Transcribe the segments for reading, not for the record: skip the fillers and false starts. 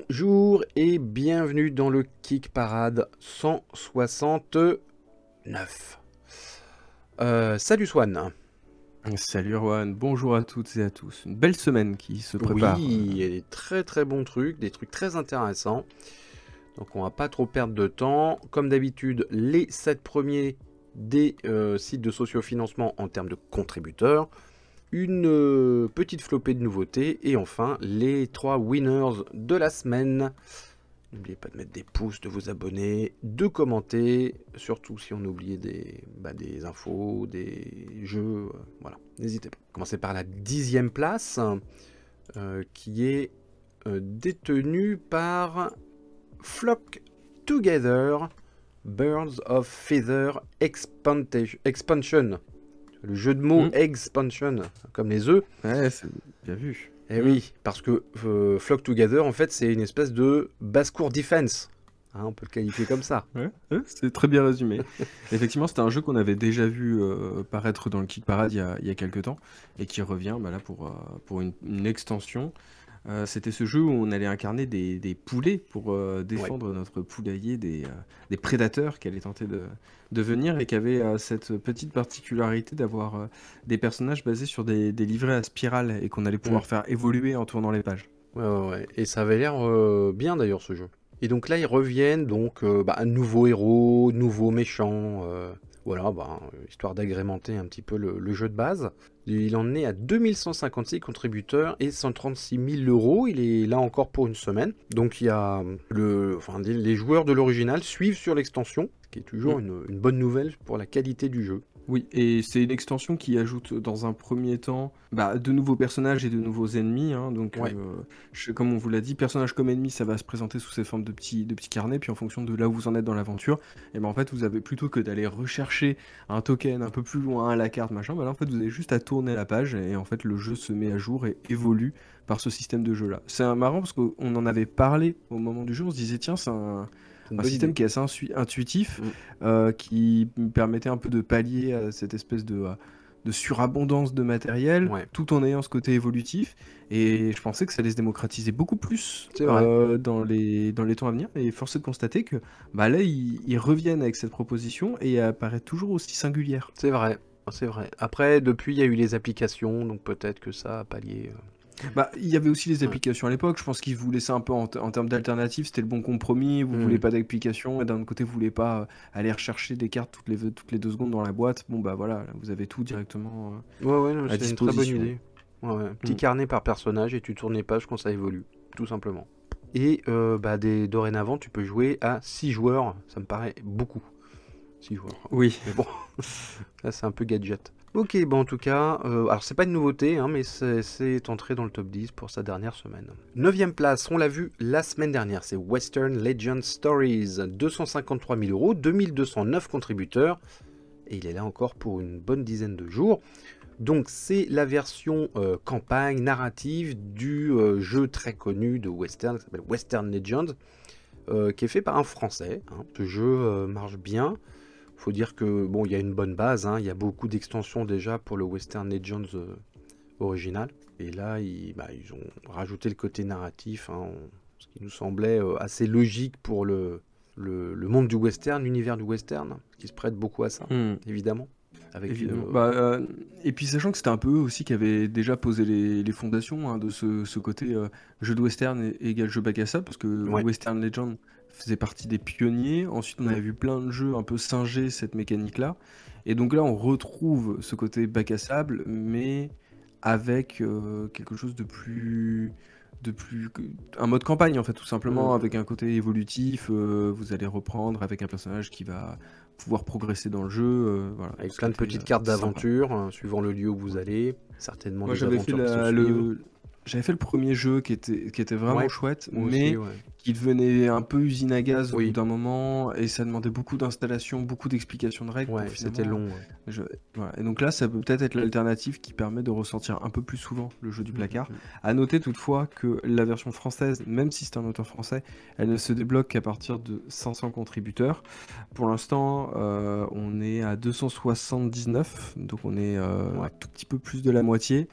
Bonjour et bienvenue dans le Kick Parade 169. Salut Swan. Salut Erwan, bonjour à toutes et à tous. Une belle semaine qui se prépare. Oui, il y a des très bons trucs, des trucs très intéressants. Donc on va pas trop perdre de temps. Comme d'habitude, les 7 premiers des sites de sociofinancement en termes de contributeurs. Une petite flopée de nouveautés. Et enfin, les 3 winners de la semaine. N'oubliez pas de mettre des pouces, de vous abonner, de commenter, surtout si on a oublié des infos, des jeux, voilà, n'hésitez pas. Commencez par la 10e place, qui est détenue par Flock Together, Birds of Feather Expansion. Le jeu de mots Expansion, comme les œufs. Ouais, c'est bien vu. Eh oui, parce que Flock Together, en fait, c'est une espèce de basse-cour defense. Hein, on peut le qualifier comme ça. Ouais, c'est très bien résumé. Effectivement, c'était un jeu qu'on avait déjà vu paraître dans le Kick Parade il y a quelques temps et qui revient là pour une extension. C'était ce jeu où on allait incarner des poulets pour défendre notre poulailler des prédateurs qui allaient tenter de venir et qui avait cette petite particularité d'avoir des personnages basés sur des livrets à spirale et qu'on allait pouvoir faire évoluer en tournant les pages. Ouais. Et ça avait l'air bien d'ailleurs ce jeu. Et donc là ils reviennent, donc nouveaux héros, nouveaux méchants, voilà, histoire d'agrémenter un petit peu le jeu de base. Il en est à 2156 contributeurs et 136 000 euros. Il est là encore pour une semaine. Donc il y a les joueurs de l'original suivent sur l'extension, ce qui est toujours une bonne nouvelle pour la qualité du jeu. Oui, et c'est une extension qui ajoute dans un premier temps de nouveaux personnages et de nouveaux ennemis. Hein, donc, comme on vous l'a dit, personnage comme ennemi, ça va se présenter sous ces formes de petits carnets. Puis en fonction de là où vous en êtes dans l'aventure, et en fait, vous avez plutôt que d'aller rechercher un token un peu plus loin à la carte, machin, là, en fait, vous avez juste à tourner la page et en fait, le jeu se met à jour et évolue par ce système de jeu-là. C'est marrant parce qu'on en avait parlé au moment du jeu. On se disait, tiens, c'est un système qui est assez intuitif, qui me permettait un peu de pallier à cette espèce de surabondance de matériel, tout en ayant ce côté évolutif. Et je pensais que ça allait se démocratiser beaucoup plus dans les temps à venir. Et force est de constater que là, ils reviennent avec cette proposition et elle apparaît toujours aussi singulière. C'est vrai. Après, depuis, il y a eu les applications, donc peut-être que ça a pallié... il y avait aussi les applications à l'époque. Je pense qu'ils voulaient ça un peu en termes d'alternatives. C'était le bon compromis. Vous voulez pas d'application et d'un autre côté vous voulez pas aller rechercher des cartes toutes les 2 secondes dans la boîte. Voilà, là, vous avez tout directement à c'est une très bonne disposition. idée. Petit carnet par personnage et tu tournes les pages quand ça évolue, tout simplement. Et dorénavant tu peux jouer à 6 joueurs. Ça me paraît beaucoup. 6 joueurs. Oui. Mais bon, là c'est un peu gadget. Ok, en tout cas, alors c'est pas une nouveauté, mais c'est entré dans le top 10 pour sa dernière semaine. 9e place, on l'a vu la semaine dernière, c'est Western Legend Stories, 253 000 euros, 2209 contributeurs, et il est là encore pour une bonne dizaine de jours. Donc c'est la version campagne narrative du jeu très connu de Western, qui s'appelle Western Legend, qui est fait par un Français. Ce jeu marche bien. Faut dire que il y a une bonne base, il y a beaucoup d'extensions déjà pour le Western Legends original. Et là, ils ont rajouté le côté narratif, ce qui nous semblait assez logique pour le monde du western, l'univers du western, qui se prête beaucoup à ça, évidemment. Et puis sachant que c'était un peu aussi qui avait déjà posé les fondations de ce côté jeu de western égale jeu bac à sable, parce que Western Legend faisait partie des pionniers. Ensuite on avait vu plein de jeux un peu singer cette mécanique là, et donc là on retrouve ce côté bac à sable mais avec quelque chose de plus un mode campagne en fait, tout simplement, avec un côté évolutif. Vous allez reprendre avec un personnage qui va pouvoir progresser dans le jeu, voilà, avec plein de petites cartes d'aventure suivant le lieu où vous allez, certainement. Moi j'avais fait le premier jeu qui était vraiment chouette, mais qui devenait un peu usine à gaz au bout Oui, d'un moment, et ça demandait beaucoup d'installation, beaucoup d'explications de règles pour ouais, c'était finalement. long. Ouais. Voilà. Et donc là, ça peut peut-être être l'alternative qui permet de ressortir un peu plus souvent le jeu du Mm, mm, placard. mm. À noter toutefois que la version française, même si c'est un auteur français, elle ne se débloque qu'à partir de 500 contributeurs. Pour l'instant, on est à 279, donc on est un Ouais. tout petit peu plus de la moitié.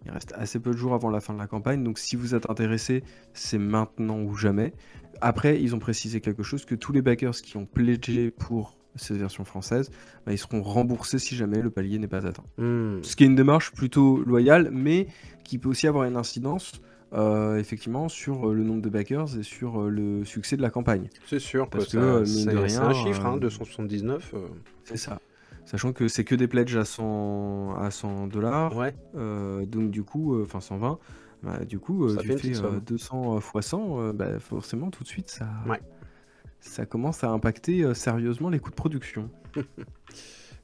Il reste assez peu de jours avant la fin de la campagne, donc si vous êtes intéressé, c'est maintenant ou jamais. Après, ils ont précisé quelque chose, que tous les backers qui ont pledgé pour cette version française, bah, ils seront remboursés si jamais le palier n'est pas atteint. Hmm. Ce qui est une démarche plutôt loyale, mais qui peut aussi avoir une incidence, effectivement, sur le nombre de backers et sur le succès de la campagne. C'est sûr que Parce que, mine de c'est un rien, chiffre, hein, 279. c'est ça. Sachant que c'est que des pledges à 100 $, Ouais, donc du coup, enfin 120, bah, du coup, ça tu fait une fais petite somme. 200 fois 100, bah, forcément, tout de suite, Ouais. ça commence à impacter sérieusement les coûts de production.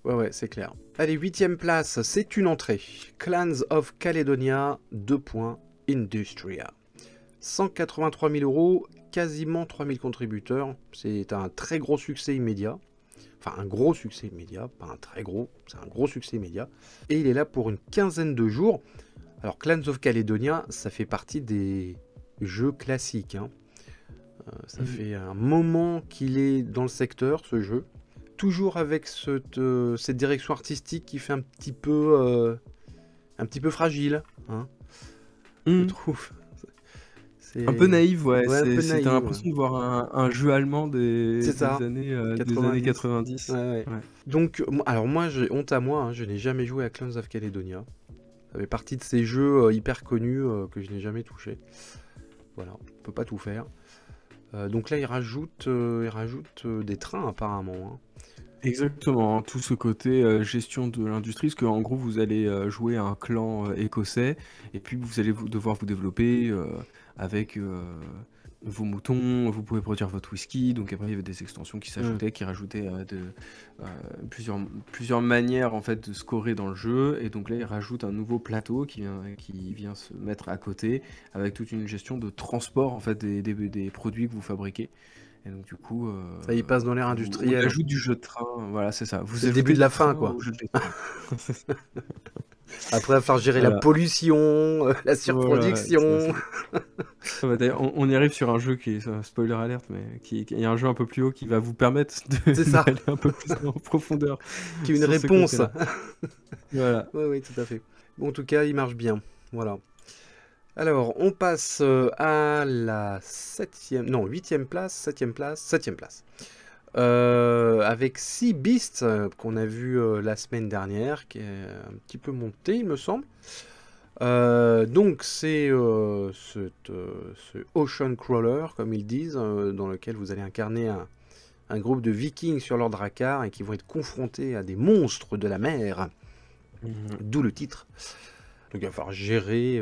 Ouais, ouais, c'est clair. Allez, 8ème place, c'est une entrée. Clans of Caledonia, 2 points, Industria. 183 000 euros, quasiment 3000 contributeurs. C'est un très gros succès immédiat. Enfin, un gros succès immédiat, pas un très gros, c'est un gros succès immédiat. Et il est là pour une quinzaine de jours. Alors, Clans of Caledonia, ça fait partie des jeux classiques, hein. Ça fait un moment qu'il est dans le secteur, ce jeu. Toujours avec cette direction artistique qui fait un petit peu fragile, hein, je trouve. Un peu naïf, ouais. Ouais, un peu T'as naïf. l'impression de voir un jeu allemand C'est ça, des années 90. Ouais, ouais. Ouais. Donc, alors moi, j'ai honte à moi, hein, je n'ai jamais joué à Clans of Caledonia. Ça fait partie de ces jeux hyper connus que je n'ai jamais touché. Voilà, on peut pas tout faire. Donc là, il rajoute des trains apparemment, hein. Exactement, hein, tout ce côté gestion de l'industrie, parce qu'en gros vous allez jouer à un clan écossais, et puis vous allez devoir vous développer avec vos moutons, vous pouvez produire votre whisky, donc après il y avait des extensions qui s'ajoutaient, qui rajoutaient plusieurs manières en fait de scorer dans le jeu, et donc là il rajoute un nouveau plateau qui vient se mettre à côté, avec toute une gestion de transport en fait des produits que vous fabriquez. Et donc du coup, Ça y passe dans l'ère on industrielle. ajoute du jeu de train, voilà, c'est ça. Vous C'est le ajoutez début de la du fin, train quoi. au jeu de train. Après, il va falloir gérer la Voilà. pollution, la Voilà, surproduction. Ah bah, d'ailleurs, on y arrive sur un jeu qui est un spoiler alerte, mais il y a un jeu un peu plus haut qui va vous permettre C'est ça. d'aller un peu plus en profondeur. Qui est une sur ce réponse. côté-là. Voilà. Oui, oui, tout à fait. Bon, en tout cas, il marche bien. Voilà. Alors, on passe à la 8ème place, 7ème place, 7ème place. Avec Sea Beast, qu'on a vu la semaine dernière, qui est un petit peu monté, il me semble. Donc, c'est ce Ocean Crawler, comme ils disent, dans lequel vous allez incarner un groupe de vikings sur leur drakkar et qui vont être confrontés à des monstres de la mer. D'où le titre. Donc il va falloir gérer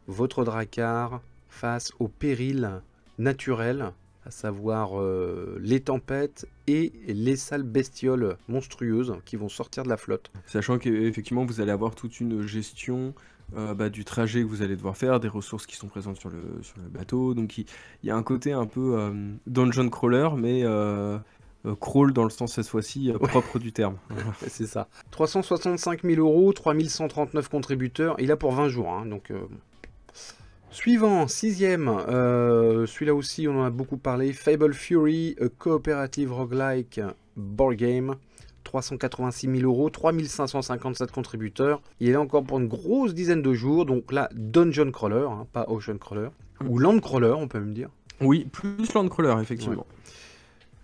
votre drakkar face aux périls naturels, à savoir les tempêtes et les sales bestioles monstrueuses qui vont sortir de la flotte. Sachant qu'effectivement, vous allez avoir toute une gestion du trajet que vous allez devoir faire, des ressources qui sont présentes sur le bateau. Donc il y a un côté un peu dungeon crawler, mais crawl dans le sens cette fois-ci propre du terme. C'est ça. 365 000 euros, 3139 contributeurs. Il a pour 20 jours. Hein, donc, Suivant, 6ème. Celui-là aussi, on en a beaucoup parlé. Fable Fury, a cooperative roguelike board game. 386 000 euros, 3557 contributeurs. Il est là encore pour une grosse dizaine de jours. Donc là, Dungeon Crawler, hein, pas Ocean Crawler. Ou Land Crawler, on peut même dire. Oui, plus Land Crawler, effectivement.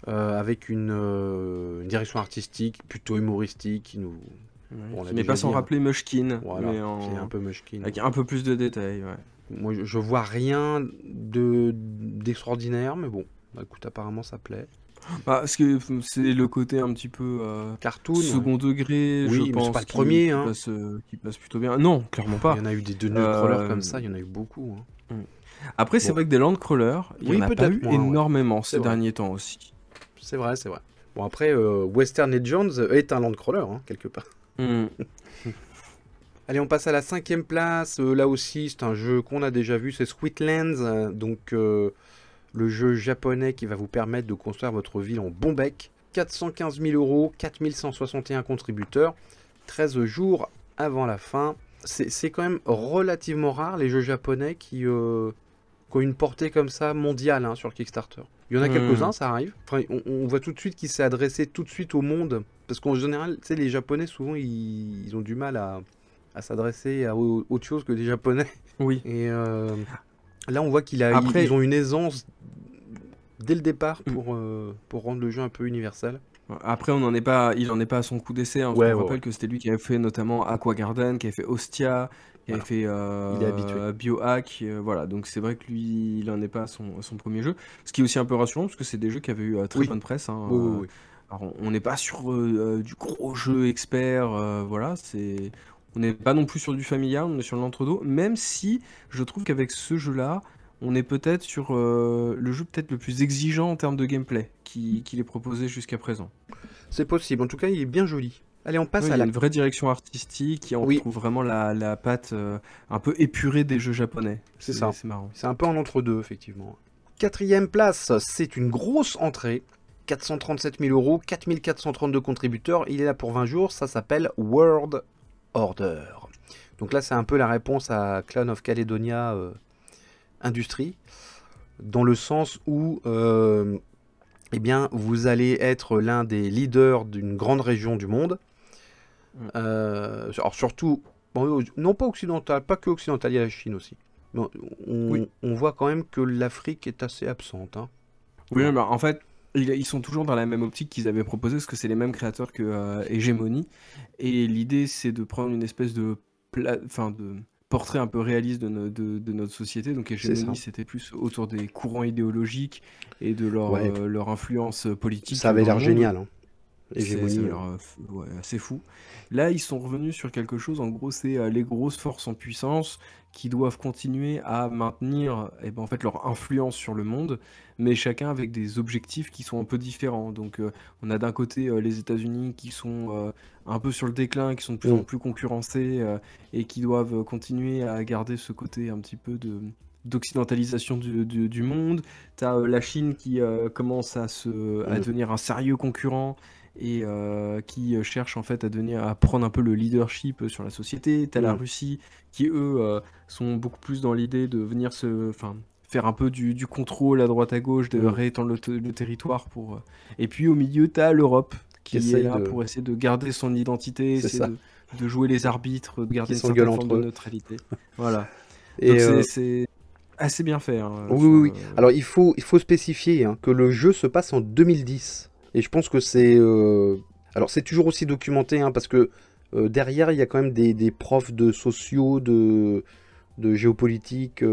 Ouais. Avec une direction artistique plutôt humoristique qui nous... Bon, mais pas sans rappeler Mushkin. Voilà, mais c'est un peu Mushkin. Avec un peu plus de détails, ouais. Moi, je vois rien d'extraordinaire, mais bon, bah, écoute, apparemment ça plaît. Parce que c'est le côté un petit peu cartoon, second degré, oui, je mais pense, c'est pas le premier, qui passe plutôt bien. Non, clairement pas. Il y en a eu des dungeon crawlers comme ça, il y en a eu beaucoup. Hein. Après, c'est vrai que des land crawlers, il y en a pas eu énormément ces derniers temps aussi. C'est vrai, c'est vrai. Bon, après, Western Legends est un land crawler, hein, quelque part. Allez, on passe à la 5ème place. Là aussi, c'est un jeu qu'on a déjà vu, c'est Sweetlands. Donc, le jeu japonais qui va vous permettre de construire votre ville en bon bec. 415 000 €, 4161 contributeurs, 13 jours avant la fin. C'est quand même relativement rare les jeux japonais qui ont une portée comme ça mondiale sur le Kickstarter. Il y en a quelques-uns, ça arrive. Enfin, on voit tout de suite qu'il s'est adressé tout de suite au monde. Parce qu'en général, tu sais, les Japonais, souvent, ils ont du mal à s'adresser à autre chose que des Japonais. Oui. Et là, on voit ils ont une aisance dès le départ pour rendre le jeu un peu universel. Après, il n'en est pas à son coup d'essai. Je me rappelle que c'était lui qui avait fait notamment Aqua Garden, qui avait fait Ostia, qui avait fait Il est habitué. Biohack. Voilà, donc c'est vrai que lui, il n'en est pas à son premier jeu. Ce qui est aussi un peu rassurant, parce que c'est des jeux qui avaient eu très bonne presse. Oui. Alors, on n'est pas sur du gros jeu expert, voilà, on n'est pas non plus sur du familial, on est sur l'entre-deux, même si je trouve qu'avec ce jeu-là, on est peut-être sur le jeu peut-être le plus exigeant en termes de gameplay qu'il est proposé jusqu'à présent. C'est possible, en tout cas il est bien joli. Allez, on passe Il y a une vraie direction artistique, et on retrouve vraiment la patte un peu épurée des jeux japonais. C'est ça, c'est marrant. C'est un peu en entre-deux, effectivement. 4e place, c'est une grosse entrée. 437 000 €, 4432 contributeurs, il est là pour 20 jours, ça s'appelle World Order. Donc là, c'est un peu la réponse à Clan of Caledonia Industries, dans le sens où eh bien, vous allez être l'un des leaders d'une grande région du monde. Alors surtout, non pas occidental, pas que occidental, il y a la Chine aussi. Mais on voit quand même que l'Afrique est assez absente. Oui, bah, en fait, ils sont toujours dans la même optique qu'ils avaient proposé, parce que c'est les mêmes créateurs que Hegemony. Et l'idée, c'est de prendre une espèce de portrait un peu réaliste de notre société. Donc Hegemony, c'était plus autour des courants idéologiques et de leur influence politique. Ça avait l'air génial. Hegemony, c'est fou. Là, ils sont revenus sur quelque chose, en gros, c'est les grosses forces en puissance qui doivent continuer à maintenir en fait, leur influence sur le monde, mais chacun avec des objectifs qui sont un peu différents. Donc on a d'un côté les États-Unis qui sont un peu sur le déclin, qui sont de plus en plus concurrencés et qui doivent continuer à garder ce côté un petit peu d'occidentalisation du monde. T'as la Chine qui commence à devenir un sérieux concurrent et qui cherche en fait à prendre un peu le leadership sur la société. T'as la Russie qui eux sont beaucoup plus dans l'idée de venir faire un peu du contrôle à droite à gauche, de réétendre le territoire et puis au milieu t'as l'Europe qui est là pour essayer de garder son identité, de jouer les arbitres, de garder une certaine forme de neutralité. Voilà. Et donc c'est assez bien fait. Oui. Alors il faut spécifier que le jeu se passe en 2010. Et je pense que c'est... Alors c'est toujours aussi documenté, parce que derrière, il y a quand même des profs de sociaux, de géopolitique,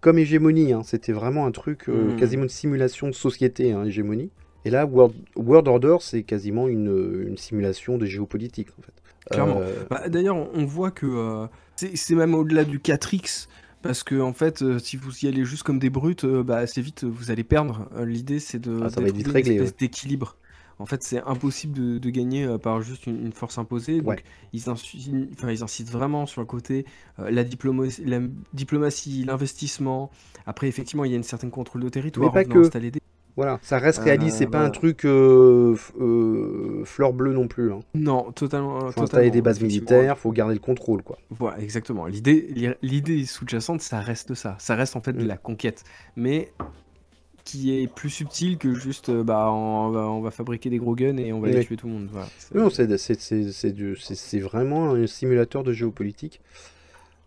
comme Hegemony. C'était vraiment un truc, quasiment une simulation de société, Hegemony. Et là, World Order, c'est quasiment une simulation de géopolitique, en fait. Clairement. D'ailleurs, on voit que c'est même au-delà du 4X. Parce que en fait, si vous y allez juste comme des brutes, assez vite vous allez perdre. L'idée c'est de trouver une espèce d'équilibre. En fait, c'est impossible de gagner par juste une force imposée. Donc ils incitent vraiment sur le côté la diplomatie, l'investissement. Après, effectivement, il y a une certaine contrôle de territoire. Mais pas que. Voilà, ça reste réaliste, c'est pas un truc fleur bleue non plus. Non, totalement. Faut installer des bases militaires, faut garder le contrôle, quoi. Voilà, exactement. L'idée sous-jacente, ça reste ça. Ça reste en fait de la conquête, mais qui est plus subtile que juste, on va fabriquer des gros guns et on va aller tuer tout le monde. Voilà, non, c'est vraiment un simulateur de géopolitique.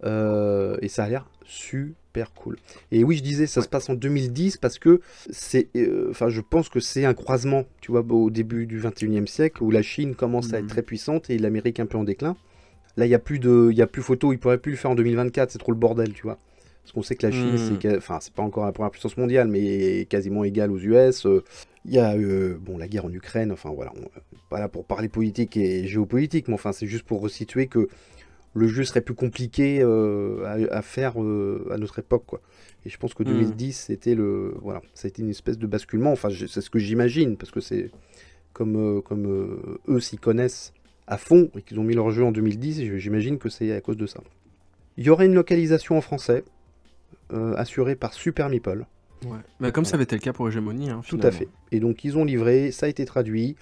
Et ça a l'air super cool. Et oui, je disais, ça se passe en 2010 parce que je pense que c'est un croisement, tu vois, au début du 21e siècle où la Chine commence à être très puissante et l'Amérique un peu en déclin. Là, il n'y a plus photo, il pourrait plus le faire en 2024, c'est trop le bordel, tu vois. Parce qu'on sait que la Chine, c'est pas encore la première puissance mondiale, mais quasiment égale aux US. Il y a la guerre en Ukraine, voilà, pas là pour parler politique et géopolitique, mais c'est juste pour resituer que le jeu serait plus compliqué à faire à notre époque, quoi. Et je pense que 2010, c'était ça a été une espèce de basculement. C'est ce que j'imagine, parce que c'est comme eux s'y connaissent à fond et qu'ils ont mis leur jeu en 2010, j'imagine que c'est à cause de ça. Il y aurait une localisation en français, assurée par Super Meeple. Ouais. Bah, comme ça Voilà. avait été le cas pour Hégémonie, hein, Tout à finalement. fait. Et donc ils ont livré, ça a été traduit.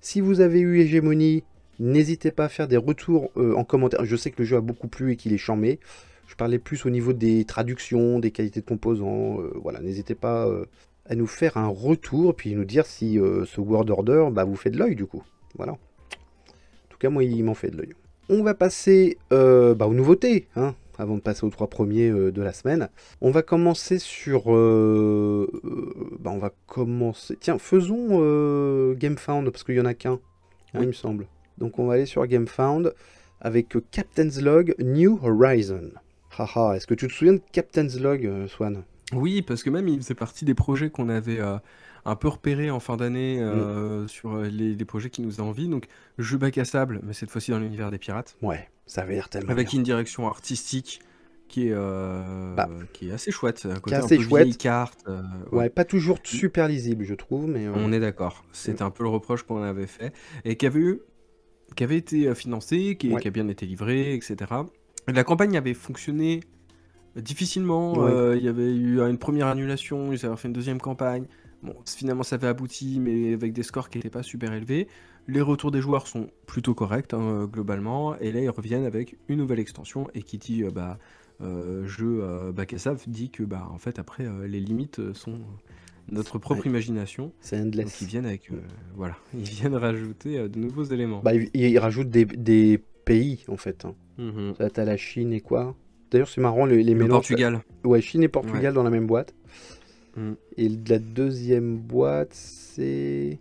Si vous avez eu Hégémonie, n'hésitez pas à faire des retours en commentaire. Je sais que le jeu a beaucoup plu et qu'il est charmé. Je parlais plus au niveau des traductions, des qualités de composants. Voilà, n'hésitez pas à nous faire un retour, puis nous dire si ce World Order bah, vous fait de l'œil du coup. Voilà. En tout cas, moi, il m'en fait de l'œil. On va passer bah, aux nouveautés, hein, avant de passer aux 3 premiers de la semaine. On va commencer sur... bah, on va commencer... Tiens, faisons GameFound, parce qu'il n'y en a qu'un, hein, il me semble. Donc on va aller sur GameFound avec Captain's Log New Horizon. Haha, est-ce que tu te souviens de Captain's Log, Swan? Oui, parce que même il faisait partie des projets qu'on avait un peu repérés en fin d'année sur les projets qui nous faisaient envie. Donc, jeu bac à sable, mais cette fois-ci dans l'univers des pirates, Ouais, ça avait l'air tellement avec bien. une direction artistique qui est, Bah, qui est assez chouette. Un qui est côté un assez peu vieille chouette. carte. Ouais, Ouais. pas toujours super lisible, je trouve, mais... On est d'accord. C'était un peu le reproche qu'on avait fait. Et qui avait été financé, ouais. qui a bien été livré, etc. La campagne avait fonctionné difficilement. Ouais. Il y avait eu une première annulation, ils avaient fait une deuxième campagne. Bon, finalement, ça avait abouti, mais avec des scores qui n'étaient pas super élevés. Les retours des joueurs sont plutôt corrects, hein, globalement. Et là, ils reviennent avec une nouvelle extension. Et qui dit jeu bac à sable dit que, bah, en fait, après, les limites sont notre propre Ouais. imagination. C'est endless. Donc, ils viennent avec. Voilà, ils viennent rajouter de nouveaux éléments. Bah, il rajoute des pays, en fait. Hein. Mhm. Ça, t'as la Chine et quoi? D'ailleurs, c'est marrant, les Le mélanges. Portugal. Ouais, Chine et Portugal Ouais. dans la même boîte. Mm. Et la deuxième boîte, c'est...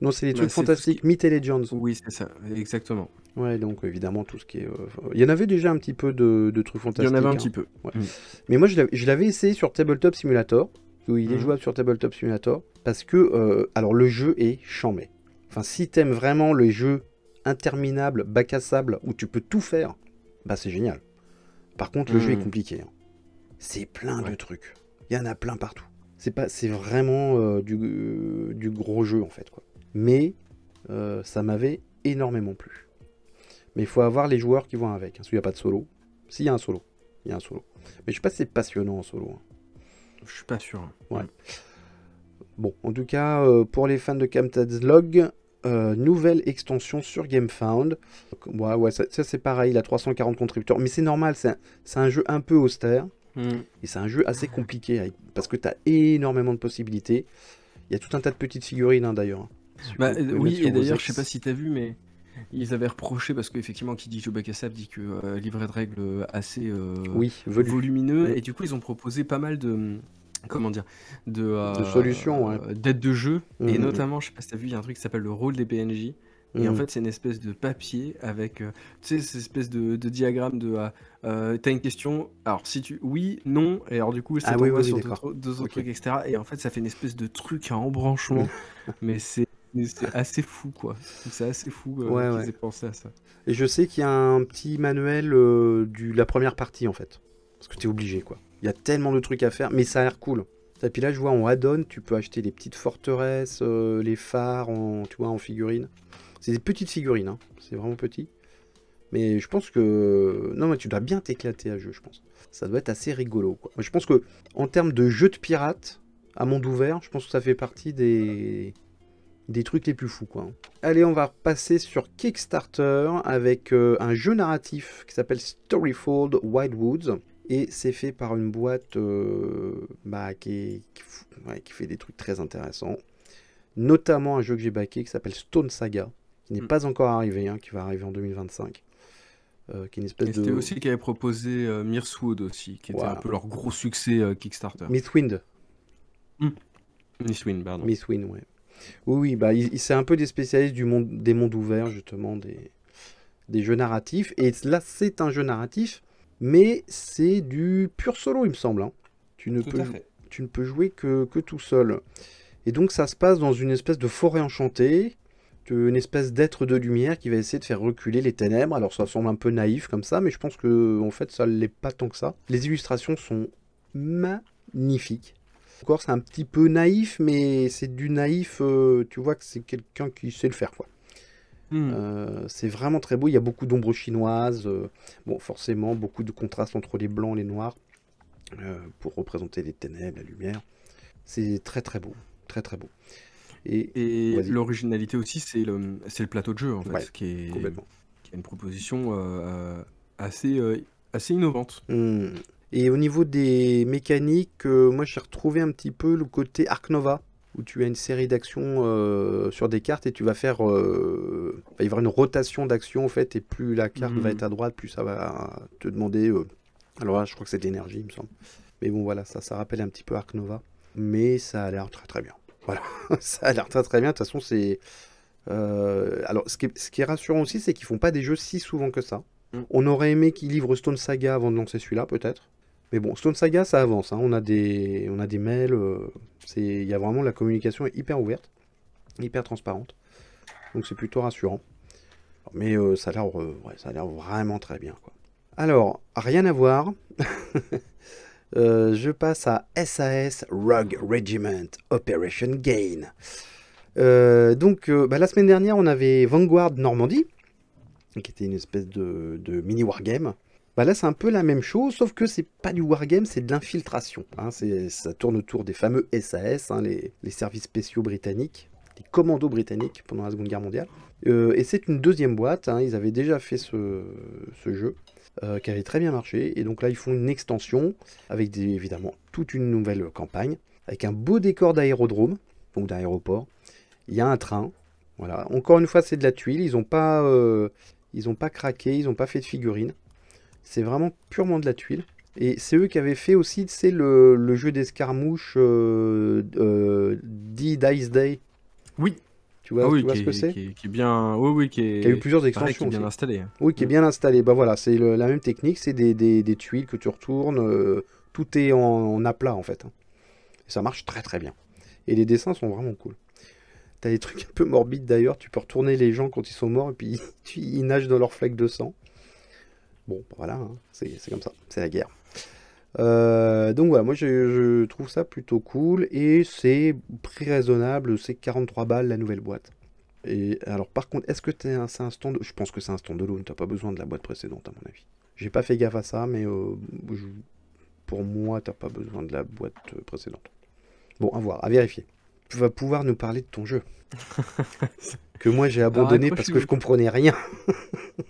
Non, c'est les Bah, trucs c'est tout ce fantastiques, qui- Myth et Legends. Oui, c'est ça, exactement. Ouais, donc évidemment, tout ce qui est... Il y en avait déjà un petit peu de trucs Il y fantastiques. en avait un hein. petit peu. Ouais. Mm. Mais moi, je l'avais essayé sur Tabletop Simulator, où il est Mhm. jouable sur Tabletop Simulator, parce que, alors, le jeu est chambé. Enfin, si t'aimes vraiment les jeux interminables, bac à sable, où tu peux tout faire, bah c'est génial. Par contre, le jeu est compliqué. Hein. C'est plein de trucs. Il y en a plein partout. C'est vraiment du gros jeu, en fait, quoi. Mais ça m'avait énormément plu. Mais il faut avoir les joueurs qui vont avec. Hein, parce qu'il n'y a pas de solo. S'il y a un solo. Il y a un solo. Mais je sais pas si c'est passionnant en solo. Hein. Je suis pas sûr. Ouais. Bon, en tout cas, pour les fans de Captain's Log, nouvelle extension sur GameFound. Ouais, ça c'est pareil, il a 340 contributeurs. Mais c'est normal, c'est un jeu un peu austère. Et c'est un jeu assez compliqué, parce que tu as énormément de possibilités. Il y a tout un tas de petites figurines, hein, d'ailleurs. Bah, Vous pouvez oui, mettre sur et vos d'ailleurs, ex. je sais pas si t'as vu, mais ils avaient reproché, parce qu'effectivement, qui dit jeu bac à sable dit que livret de règles assez Oui, velu. volumineux, et du coup, ils ont proposé pas mal de. Comment dire, De solutions, ouais. d'aides de jeu, et Mhm. notamment, je sais pas si t'as vu, il y a un truc qui s'appelle le rôle des PNJ. Et en fait, c'est une espèce de papier avec, tu sais, cette espèce de diagramme de, t'as une question, alors si tu, oui, non, et alors du coup, ça Ah oui, t'envoie oui, sur d'accord. deux autres Ok. trucs, etc. Et en fait, ça fait une espèce de truc à embranchement, mais c'est assez fou, quoi. C'est assez fou Ouais, qu'ils ouais. aient pensé à ça. Et je sais qu'il y a un petit manuel de la première partie, en fait. Parce que tu es obligé, quoi. Il y a tellement de trucs à faire, mais ça a l'air cool. Et puis là, je vois en add-on, tu peux acheter les petites forteresses, les phares, tu vois, en figurines. C'est des petites figurines, hein. C'est vraiment petit. Mais je pense que... Non, mais tu dois bien t'éclater à jeu, je pense. Ça doit être assez rigolo, quoi. Moi, je pense que en termes de jeu de pirates, à monde ouvert, je pense que ça fait partie des trucs les plus fous, quoi. Allez, on va passer sur Kickstarter avec un jeu narratif qui s'appelle Storyfold Wildwoods. Et c'est fait par une boîte qui fait des trucs très intéressants. Notamment un jeu que j'ai backé qui s'appelle Stone Saga, qui n'est pas encore arrivé, hein, qui va arriver en 2025. Qui est une espèce Et c'était aussi qui avait proposé Mirthwood aussi, qui était un peu leur gros succès Kickstarter. Mythwind. Mythwind, pardon. Mythwind, ouais. Oui, bah, c'est un peu des spécialistes des mondes ouverts, justement, des jeux narratifs. Et là, c'est un jeu narratif, mais c'est du pur solo, il me semble. Hein. Tu ne peux jouer que tout seul. Et donc, ça se passe dans une espèce de forêt enchantée, une espèce d'être de lumière qui va essayer de faire reculer les ténèbres. Alors, ça semble un peu naïf comme ça, mais je pense que en fait, ça ne l'est pas tant que ça. Les illustrations sont magnifiques. Encore, c'est un petit peu naïf, mais c'est du naïf, tu vois que c'est quelqu'un qui sait le faire, quoi. C'est vraiment très beau, il y a beaucoup d'ombres chinoises, bon, forcément, beaucoup de contrastes entre les blancs et les noirs, pour représenter les ténèbres, la lumière. C'est très très beau, très très beau. Et Et vas-y. l'originalité aussi, c'est le plateau de jeu, en Ouais, fait, complètement. qui est une proposition assez, assez innovante. Hmm. Et au niveau des mécaniques, moi j'ai retrouvé un petit peu le côté Ark Nova, où tu as une série d'actions sur des cartes et tu vas faire. Il va y avoir une rotation d'actions en fait, et plus la carte va Hmm. être à droite, plus ça va te demander. Alors là, je crois que c'est de l'énergie, il me semble. Mais bon, voilà, ça rappelle un petit peu Ark Nova. Mais ça a l'air très très bien. Voilà, ça a l'air très très bien. De toute façon, c'est. Alors, ce qui est rassurant aussi, c'est qu'ils font pas des jeux si souvent que ça. Mm. On aurait aimé qu'ils livrent Stone Saga avant de lancer celui-là, peut-être. Mais bon, Stone Saga, ça avance, hein. On a des mails. Il y a vraiment la communication est hyper ouverte, hyper transparente. Donc c'est plutôt rassurant. Mais ça a l'air vraiment très bien, quoi. Alors, rien à voir. Je passe à SAS Rogue Regiment Operation Gain. La semaine dernière, on avait Vanguard Normandie, qui était une espèce de mini wargame. Là, c'est un peu la même chose, sauf que c'est pas du wargame, c'est de l'infiltration. Hein. Ça tourne autour des fameux SAS, hein, les services spéciaux britanniques, les commandos britanniques pendant la Seconde Guerre mondiale. Et c'est une deuxième boîte, hein, ils avaient déjà fait ce jeu, qui avait très bien marché. Et donc là, ils font une extension, avec évidemment toute une nouvelle campagne, avec un beau décor d'aérodrome, donc d'aéroport. Il y a un train. Voilà. Encore une fois, c'est de la tuile. Ils ont pas craqué, ils n'ont pas fait de figurines. C'est vraiment purement de la tuile. Et c'est eux qui avaient fait aussi, c'est le jeu d'escarmouche Dice Day. Oui, Tu ah vois, tu oui, vois ce que c'est? qui est bien, oui, oui, Qui a eu plusieurs pareil, qui extensions est bien aussi. installé. Oui, qui est Mm. bien installé. Bah voilà, c'est la même technique, c'est des tuiles que tu retournes. Tout est en aplat en fait, hein. Et ça marche très très bien. Et les dessins sont vraiment cool. T'as des trucs un peu morbides d'ailleurs, tu peux retourner les gens quand ils sont morts et puis ils nagent dans leurs flaques de sang. Bon, voilà, hein, c'est comme ça, c'est la guerre. Donc voilà, moi je trouve ça plutôt cool et c'est prix raisonnable, c'est 43 balles la nouvelle boîte. Et alors par contre, est-ce que c'est un stand? Je pense que c'est un standalone, t'as pas besoin de la boîte précédente à mon avis. J'ai pas fait gaffe à ça, mais pour moi, t'as pas besoin de la boîte précédente. Bon, à voir, à vérifier. Tu vas pouvoir nous parler de ton jeu, que moi j'ai Alors abandonné parce que je accrochez-vous. comprenais rien.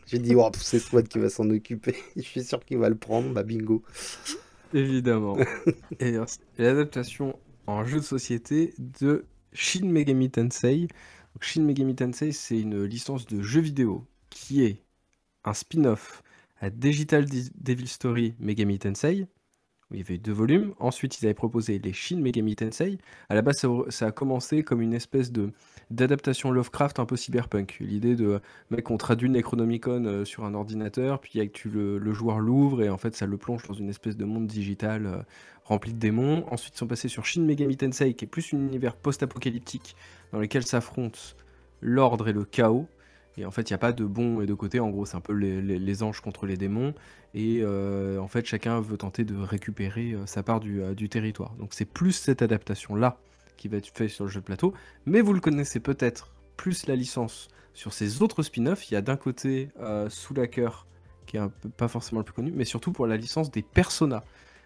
J'ai dit, oh, c'est Squad qui va s'en occuper. Je suis sûr qu'il va le prendre, bah bingo. Évidemment. Et alors, c'est l'adaptation en jeu de société de Shin Megami Tensei. Donc, Shin Megami Tensei, c'est une licence de jeu vidéo qui est un spin-off à Digital Devil Story Megami Tensei, où il y avait eu 2 volumes. Ensuite, ils avaient proposé les Shin Megami Tensei. À la base, ça a commencé comme une espèce d'adaptation Lovecraft un peu cyberpunk. L'idée de, mec, on traduit le Necronomicon sur un ordinateur, puis avec le joueur l'ouvre, et en fait, ça le plonge dans une espèce de monde digital rempli de démons. Ensuite, ils sont passés sur Shin Megami Tensei, qui est plus un univers post-apocalyptique, dans lequel s'affrontent l'ordre et le chaos. Et en fait, il n'y a pas de bon et de côté. En gros, c'est un peu les anges contre les démons. Et en fait, chacun veut tenter de récupérer sa part du territoire. Donc c'est plus cette adaptation-là qui va être faite sur le jeu de plateau. Mais vous le connaissez peut-être plus la licence sur ses autres spin-offs. Il y a d'un côté Soul Hacker, qui est un peu, pas forcément le plus connu, mais surtout pour la licence des Persona.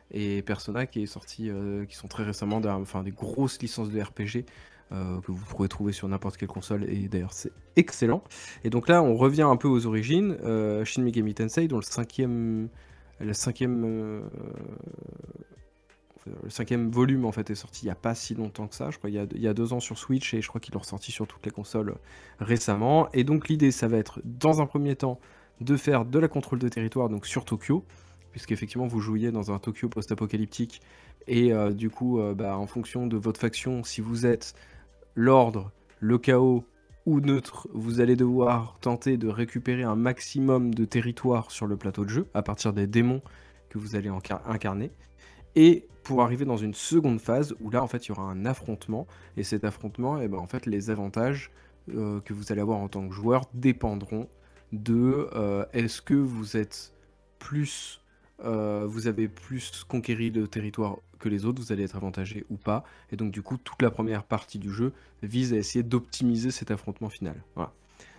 Et Persona qui est sorti, qui sont très récemment des grosses licences de RPG que vous pourrez trouver sur n'importe quelle console, et d'ailleurs c'est excellent. Et donc là, on revient un peu aux origines. Shin Megami Tensei, dont le cinquième volume en fait est sorti il n'y a pas si longtemps que ça, je crois il y a 2 ans sur Switch, et je crois qu'il est ressorti sur toutes les consoles récemment. Et donc l'idée, ça va être dans un premier temps de faire de la contrôle de territoire, donc sur Tokyo, puisqu'effectivement vous jouiez dans un Tokyo post-apocalyptique, et du coup, en fonction de votre faction, si vous êtes l'ordre, le chaos ou neutre, vous allez devoir tenter de récupérer un maximum de territoire sur le plateau de jeu à partir des démons que vous allez incarner. Et pour arriver dans une seconde phase où là en fait il y aura un affrontement, et cet affrontement, en fait les avantages que vous allez avoir en tant que joueur dépendront de est-ce que vous êtes plus vous avez plus conquéri de territoire que les autres, vous allez être avantagé ou pas. Et donc du coup, toute la première partie du jeu vise à essayer d'optimiser cet affrontement final. Voilà.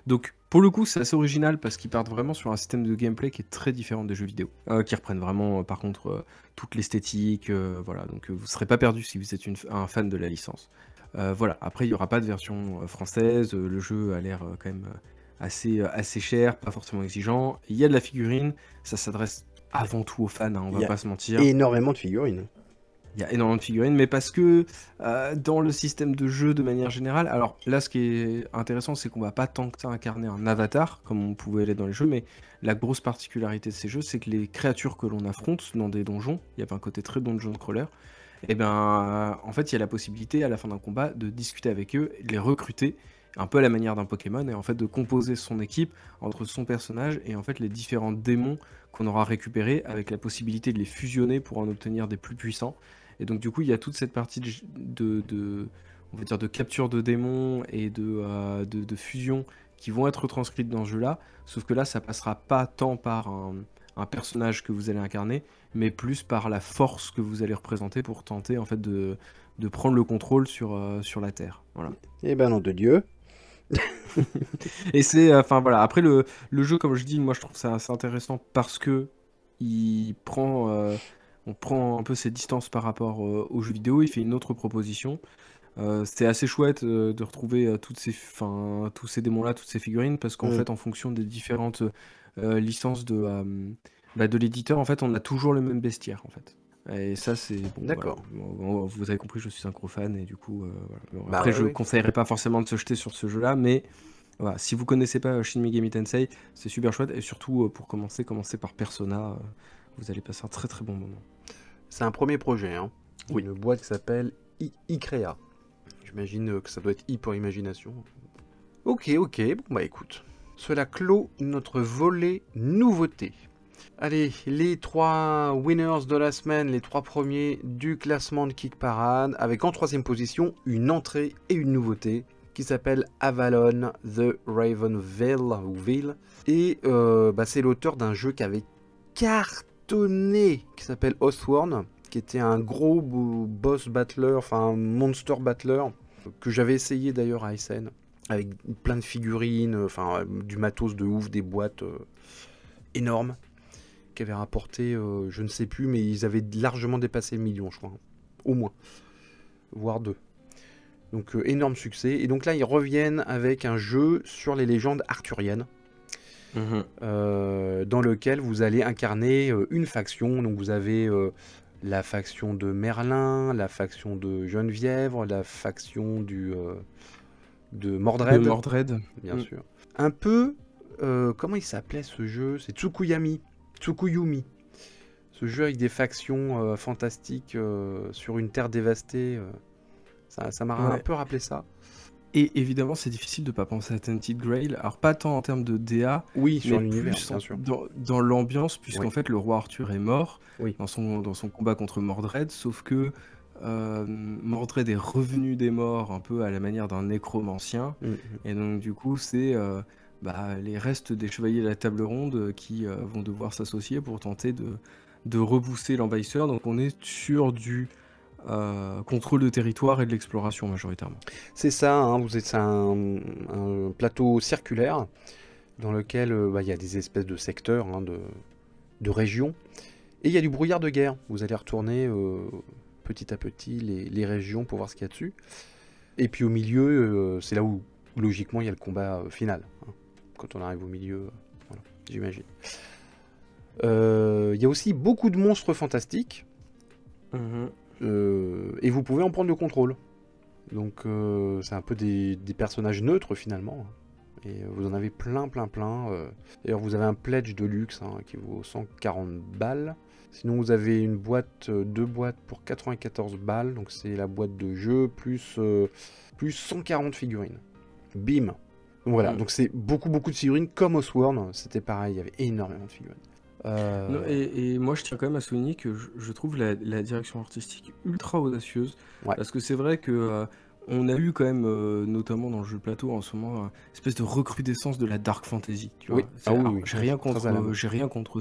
Donc Pour le coup, c'est assez original parce qu'ils partent vraiment sur un système de gameplay qui est très différent des jeux vidéo, qui reprennent vraiment, par contre, toute l'esthétique, voilà. Donc, vous serez pas perdu si vous êtes un fan de la licence. Voilà. Après, il y aura pas de version française. Le jeu a l'air quand même assez cher, pas forcément exigeant. Il y a de la figurine, ça s'adresse avant tout aux fans, hein, on Il y va a pas se mentir. énormément de figurines. Il y a énormément de figurines, mais parce que dans le système de jeu de manière générale, alors là ce qui est intéressant c'est qu'on va pas tant que ça incarner un avatar comme on pouvait l'être dans les jeux, mais la grosse particularité de ces jeux c'est que les créatures que l'on affronte dans des donjons, il y a un côté très dungeon crawler, et ben en fait il y a la possibilité à la fin d'un combat de discuter avec eux, de les recruter, un peu à la manière d'un Pokémon, et en fait de composer son équipe entre son personnage et en fait les différents démons qu'on aura récupérés avec la possibilité de les fusionner pour en obtenir des plus puissants. Et donc du coup, il y a toute cette partie on va dire de capture de démons et de fusion qui vont être transcrites dans ce jeu-là. Sauf que là, ça passera pas tant par un personnage que vous allez incarner, mais plus par la force que vous allez représenter pour tenter en fait de prendre le contrôle sur la Terre. Voilà. Eh ben non de Dieu. Et c'est, enfin voilà. Après le jeu, comme je dis, moi je trouve ça assez intéressant parce que on prend un peu ses distances par rapport aux jeux vidéo, il fait une autre proposition. C'était assez chouette de retrouver tous ces démons-là, toutes ces figurines, parce qu'en fait, en fonction des différentes licences de l'éditeur, en fait, on a toujours le même bestiaire, en fait. Et ça, c'est bon. D'accord. Voilà. Vous avez compris, je suis un gros fan, et du coup, voilà. Bah Après, ouais, je ouais. conseillerais pas forcément de se jeter sur ce jeu-là, mais voilà, si vous connaissez pas Shin Megami Tensei, c'est super chouette, et surtout pour commencer par Persona, vous allez passer un très très bon moment. C'est un premier projet, hein. Oui. Une boîte qui s'appelle Icrea. J'imagine que ça doit être I pour imagination. Ok, bon bah écoute. Cela clôt notre volet nouveauté. Allez, les 3 winners de la semaine, les 3 premiers du classement de Kick Parade, avec en 3ème position une entrée et une nouveauté qui s'appelle Avalon The Ravenville. Et c'est l'auteur d'un jeu qui avait cartonné, qui s'appelle Oathworn, qui était un gros boss battler, enfin un monster battler, que j'avais essayé d'ailleurs à SN, avec plein de figurines, enfin du matos de ouf, des boîtes énormes, qui avaient rapporté, je ne sais plus, mais ils avaient largement dépassé le million, je crois, au moins, voire 2. Donc énorme succès, et donc là ils reviennent avec un jeu sur les légendes arthuriennes, dans lequel vous allez incarner une faction. Donc vous avez la faction de Merlin, la faction de Geneviève, la faction de Mordred. De Mordred. Bien sûr. Un peu, comment il s'appelait ce jeu? C'est Tsukuyumi. Ce jeu avec des factions fantastiques sur une terre dévastée. Ça m'a un peu rappelé ça. Et évidemment, c'est difficile de ne pas penser à Tainted Grail. Alors, pas tant en termes de DA, oui, sur mais l'univers, plus bien sûr. Dans l'ambiance, puisqu'en fait, le roi Arthur est mort dans son combat contre Mordred, sauf que Mordred est revenu des morts un peu à la manière d'un nécromancien. Et donc, du coup, c'est les restes des chevaliers de la table ronde qui vont devoir s'associer pour tenter de repousser l'envahisseur. Donc, on est sur du contrôle de territoire et de l'exploration majoritairement. C'est ça, hein, c'est un plateau circulaire dans lequel il y a des espèces de secteurs, hein, de régions, et il y a du brouillard de guerre. Vous allez retourner petit à petit les régions pour voir ce qu'il y a dessus. Et puis au milieu, c'est là où logiquement il y a le combat final. Hein. Quand on arrive au milieu, voilà, j'imagine. Il y a aussi beaucoup de monstres fantastiques. Et vous pouvez en prendre le contrôle. Donc c'est un peu des personnages neutres finalement. Et vous en avez plein. D'ailleurs vous avez un pledge de luxe qui vaut 140 balles. Sinon vous avez deux boîtes pour 94 balles. Donc c'est la boîte de jeu plus 140 figurines. Bim. Donc voilà, donc c'est beaucoup de figurines comme Oathworn. C'était pareil, il y avait énormément de figurines. Non, et moi je tiens quand même à souligner que je trouve la direction artistique ultra audacieuse, parce que c'est vrai que on a eu quand même, notamment dans le jeu de plateau en ce moment, une espèce de recrudescence de la dark fantasy, tu vois. J'ai rien contre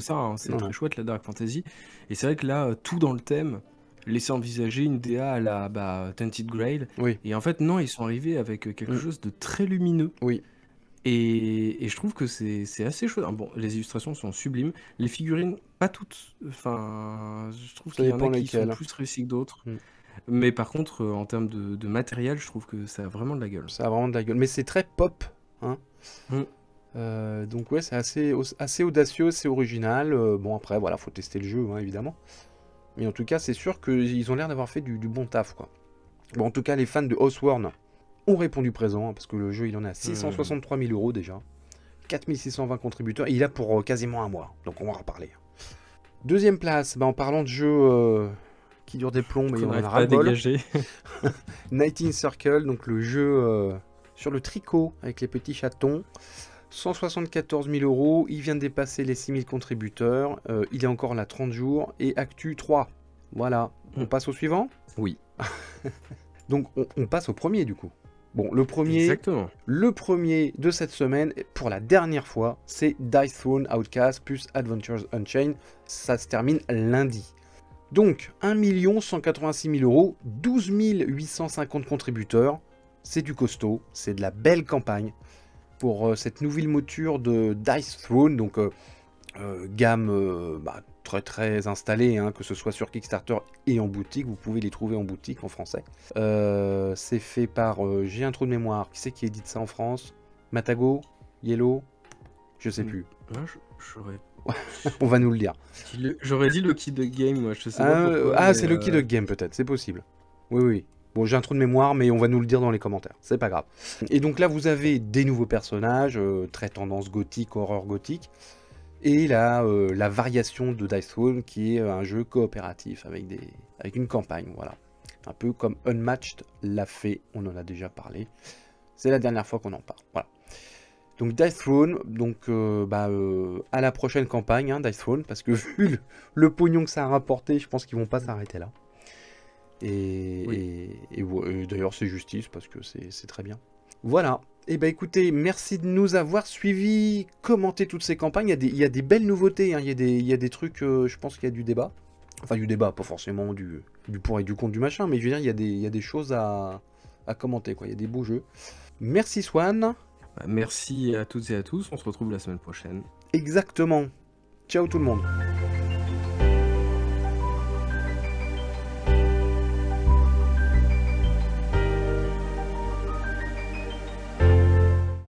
ça, hein, c'est très chouette la dark fantasy, et c'est vrai que là, tout dans le thème laissait envisager une DA à la Tainted Grail, et en fait non, ils sont arrivés avec quelque chose de très lumineux. Et je trouve que c'est assez chaud. Bon, les illustrations sont sublimes. Les figurines, pas toutes. Enfin, je trouve Ça qu'il y en dépend a qui sont lesquels. plus réussis que d'autres. Mm. Mais par contre, en termes de matériel, je trouve que ça a vraiment de la gueule. Ça a vraiment de la gueule. Mais c'est très pop, hein. Mm. Donc ouais, c'est assez audacieux, c'est original. Bon après, voilà, faut tester le jeu, hein, évidemment. Mais en tout cas, c'est sûr qu'ils ont l'air d'avoir fait du bon taf, quoi. Bon, en tout cas, les fans de Oathworn ont répondu présent, hein, parce que le jeu, il en est à 663 000 € déjà. 4620 contributeurs, et il a pour quasiment un mois, donc on va en reparler. Deuxième place, en parlant de jeux qui durent des plombs, mais on en a pas à ras-le-bol. dégager. Nighting Circle, donc le jeu sur le tricot avec les petits chatons. 174 000 €, il vient de dépasser les 6 000 contributeurs, il est encore là 30 jours, et Actu 3. Voilà, on passe au suivant? Oui. Donc on passe au premier du coup. Bon, le premier de cette semaine, pour la dernière fois, c'est Dice Throne Outcast plus Adventures Unchained. Ça se termine lundi. Donc, 1 186 000 €, 12 850 contributeurs. C'est du costaud, c'est de la belle campagne pour cette nouvelle mouture de Dice Throne. Donc, gamme très très installée, hein, que ce soit sur Kickstarter et en boutique. Vous pouvez les trouver en boutique en français. C'est fait par, j'ai un trou de mémoire, qui c'est qui édite ça en France? Matago? Yellow? Je sais plus. J'aurais... On va nous le dire. J'aurais dit Lucky Duck Game, moi, je sais pas pourquoi. C'est Lucky Duck Game peut-être, c'est possible. Oui. Bon, j'ai un trou de mémoire, mais on va nous le dire dans les commentaires, c'est pas grave. Et donc là, vous avez des nouveaux personnages, très tendance gothique, horreur gothique. Et la variation de Dice Throne, qui est un jeu coopératif avec une campagne, voilà. Un peu comme Unmatched l'a fait, on en a déjà parlé. C'est la dernière fois qu'on en parle, voilà. Donc Dice Throne, donc à la prochaine campagne, hein, Dice Throne, parce que vu le pognon que ça a rapporté, je pense qu'ils vont pas s'arrêter là. Et d'ailleurs c'est justice, parce que c'est très bien. Voilà. Et écoutez, merci de nous avoir suivis, commenté toutes ces campagnes. Il y a des belles nouveautés, hein. Il y a des trucs, je pense qu'il y a du débat. Enfin du débat, pas forcément du pour et du contre du machin, mais je veux dire, il y a des choses à commenter, quoi. Il y a des beaux jeux. Merci Swan. Merci à toutes et à tous, on se retrouve la semaine prochaine. Exactement. Ciao tout le monde.